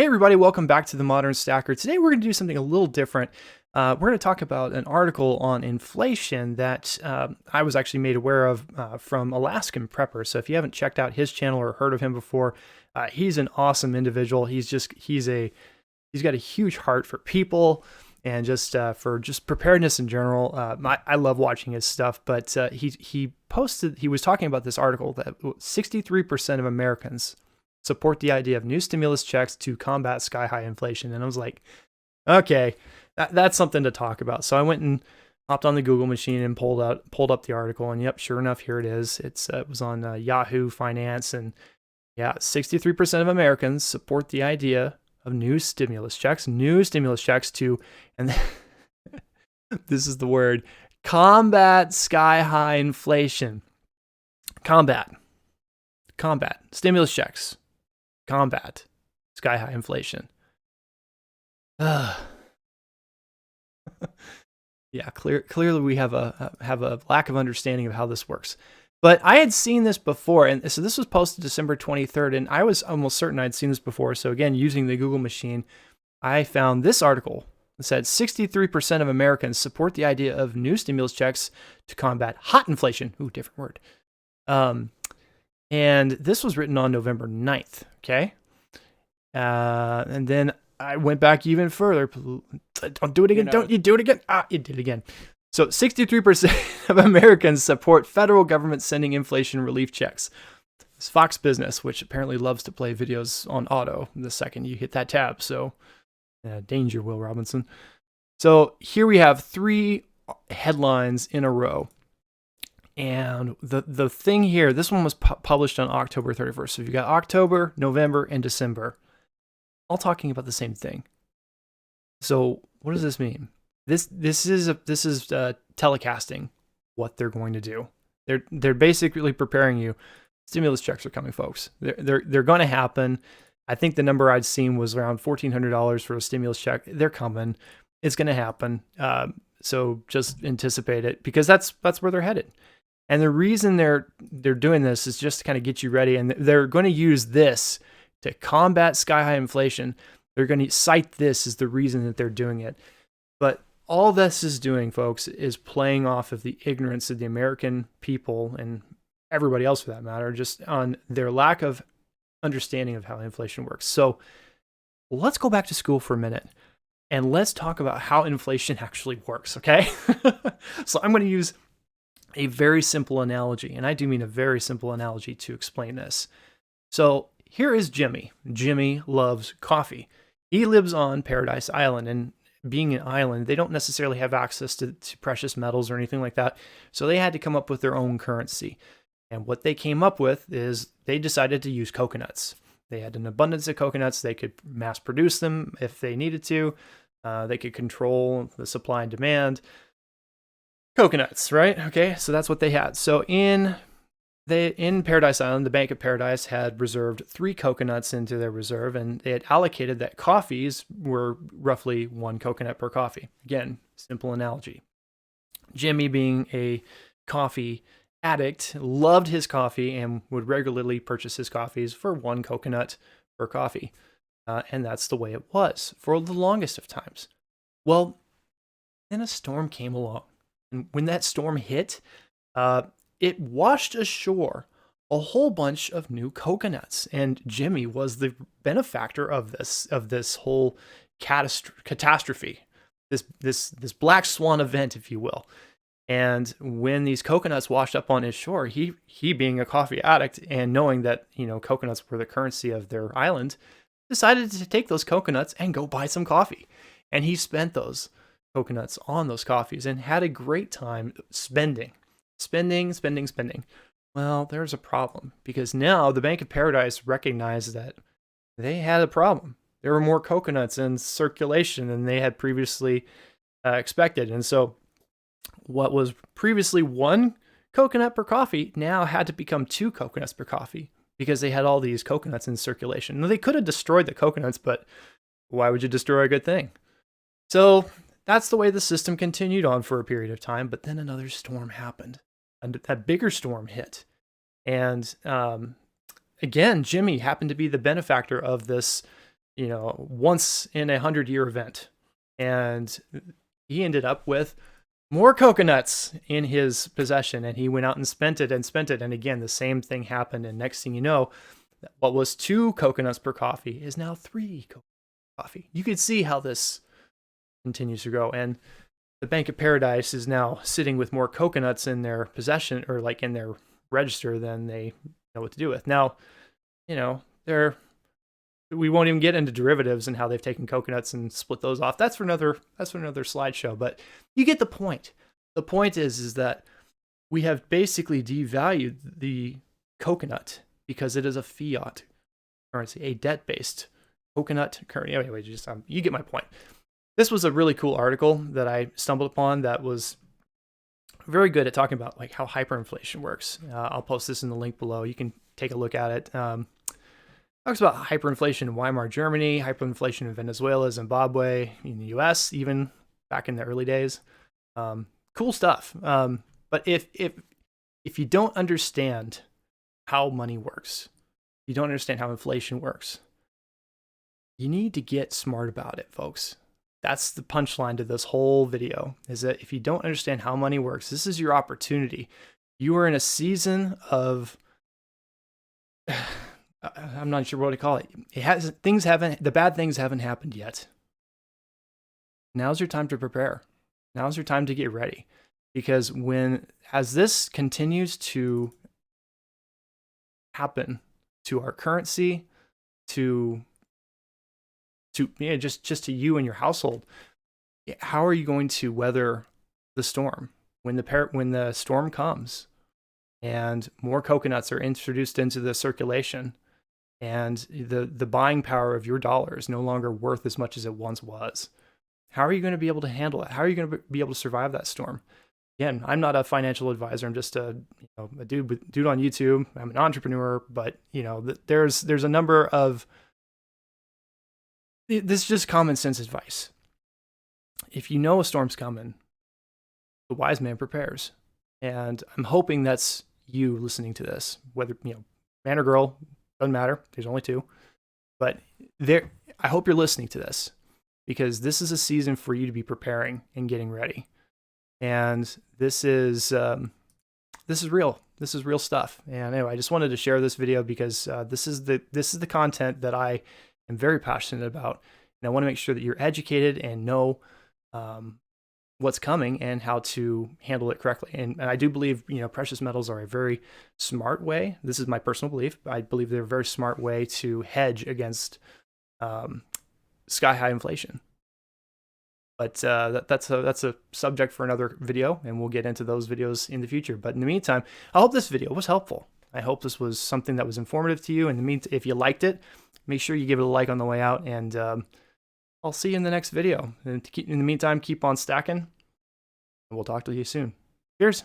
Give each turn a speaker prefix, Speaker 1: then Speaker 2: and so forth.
Speaker 1: Hey everybody, welcome back to the Modern Stacker. Today we're going to do something a little different. We're going to talk about an article on inflation that I was actually made aware of from Alaskan Prepper. So if you haven't checked out his channel or heard of him before, he's an awesome individual. He's got a huge heart for people and for preparedness in general. I love watching his stuff, but he was talking about this article that 63% of Americans support the idea of new stimulus checks to combat sky-high inflation. And I was like, okay, that's something to talk about. So I went and hopped on the Google machine and pulled up the article. And yep, sure enough, here it is. It was on Yahoo Finance. And yeah, 63% of Americans support the idea of new stimulus checks to, and this is the word, combat sky-high inflation. Combat. Stimulus checks. Combat sky-high inflation. Yeah, clearly we have a lack of understanding of how this works. But I had seen this before, and so this was posted December 23rd, and I was almost certain I'd seen this before. So again, using the Google machine, I found this article that said 63% of Americans support the idea of new stimulus checks to combat hot inflation. Ooh, different word. And this was written on November 9th, okay? And then I went back even further. Don't do it again. Don't you do it again. You did it again. So 63% of Americans support federal government sending inflation relief checks. It's Fox Business, which apparently loves to play videos on auto the second you hit that tab. So danger, Will Robinson. So here we have three headlines in a row. And the thing here, this one was published on October 31st. So you've got October, November, and December, all talking about the same thing. So what does this mean? This is telecasting what they're going to do. They're basically preparing you. Stimulus checks are coming, folks. They're going to happen. I think the number I'd seen was around $1,400 for a stimulus check. They're coming. It's going to happen. So just anticipate it, because that's where they're headed. And the reason they're doing this is just to kind of get you ready. And they're going to use this to combat sky-high inflation. They're going to cite this as the reason that they're doing it. But all this is doing, folks, is playing off of the ignorance of the American people and everybody else for that matter, just on their lack of understanding of how inflation works. So let's go back to school for a minute and let's talk about how inflation actually works, okay? So I'm going to use a very simple analogy, and I do mean a very simple analogy to explain this. So here is Jimmy. Jimmy loves coffee. He lives on Paradise Island, and being an island, they don't necessarily have access to precious metals or anything like that. So they had to come up with their own currency. And what they came up with is they decided to use coconuts. They had an abundance of coconuts. They could mass produce them if they needed to. They could control the supply and demand. Coconuts, right? Okay, so that's what they had. So in Paradise Island, the Bank of Paradise had reserved 3 coconuts into their reserve, and they had allocated that coffees were roughly 1 coconut per coffee. Again, simple analogy. Jimmy, being a coffee addict, loved his coffee and would regularly purchase his coffees for 1 coconut per coffee. And that's the way it was for the longest of times. Well, then a storm came along. And when that storm hit, it washed ashore a whole bunch of new coconuts. And Jimmy was the benefactor of this whole catastrophe, this black swan event, if you will. And when these coconuts washed up on his shore, he being a coffee addict and knowing that, coconuts were the currency of their island, decided to take those coconuts and go buy some coffee. And he spent those coconuts on those coffees and had a great time spending. Well, there's a problem, because now the Bank of Paradise recognized that they had a problem. There were more coconuts in circulation than they had previously expected. And so what was previously 1 coconut per coffee now had to become 2 coconuts per coffee, because they had all these coconuts in circulation. Now, they could have destroyed the coconuts, but why would you destroy a good thing? So that's the way the system continued on for a period of time. But then another storm happened. And that bigger storm hit. And again, Jimmy happened to be the benefactor of this once in a 100-year event. And he ended up with more coconuts in his possession, and he went out and spent it. And again, the same thing happened. And next thing you know, what was 2 coconuts per coffee is now 3 coconuts per coffee. You could see how this continues to grow. And the Bank of Paradise is now sitting with more coconuts in their possession, or like in their register, than they know what to do with. Now, we won't even get into derivatives and how they've taken coconuts and split those off. That's for another slideshow, but you get the point. The point is that we have basically devalued the coconut because it is a fiat currency, a debt-based coconut currency. Anyway, you get my point. This was a really cool article that I stumbled upon that was very good at talking about like how hyperinflation works. I'll post this in the link below. You can take a look at it. Talks about hyperinflation in Weimar Germany, hyperinflation in Venezuela, Zimbabwe, in the US, even back in the early days. Cool stuff. But if you don't understand how money works, you don't understand how inflation works, you need to get smart about it, folks. That's the punchline to this whole video, is that if you don't understand how money works, this is your opportunity. You are in a season of, I'm not sure what to call it. The bad things haven't happened yet. Now's your time to prepare. Now's your time to get ready. Because as this continues to happen to our currency, to just to you and your household, how are you going to weather the storm when the storm comes and more coconuts are introduced into the circulation and the buying power of your dollar is no longer worth as much as it once was? How are you going to be able to handle it? How are you going to be able to survive that storm? Again, I'm not a financial advisor. I'm just a dude on YouTube. I'm an entrepreneur, but there's a number of, this is just common sense advice. If you know a storm's coming, the wise man prepares. And I'm hoping that's you listening to this, whether, man or girl, doesn't matter. There's only 2. But I hope you're listening to this, because this is a season for you to be preparing and getting ready. And this is real. This is real stuff. And anyway, I just wanted to share this video because this is the content that I am very passionate about, and I want to make sure that you're educated and know what's coming and how to handle it correctly. And I do believe precious metals are a very smart way. This is my personal belief. I believe they're a very smart way to hedge against sky high inflation. But that's a subject for another video, and we'll get into those videos in the future. But in the meantime, I hope this video was helpful. I hope this was something that was informative to you. And if you liked it, make sure you give it a like on the way out, and I'll see you in the next video. And in the meantime, keep on stacking, and we'll talk to you soon. Cheers.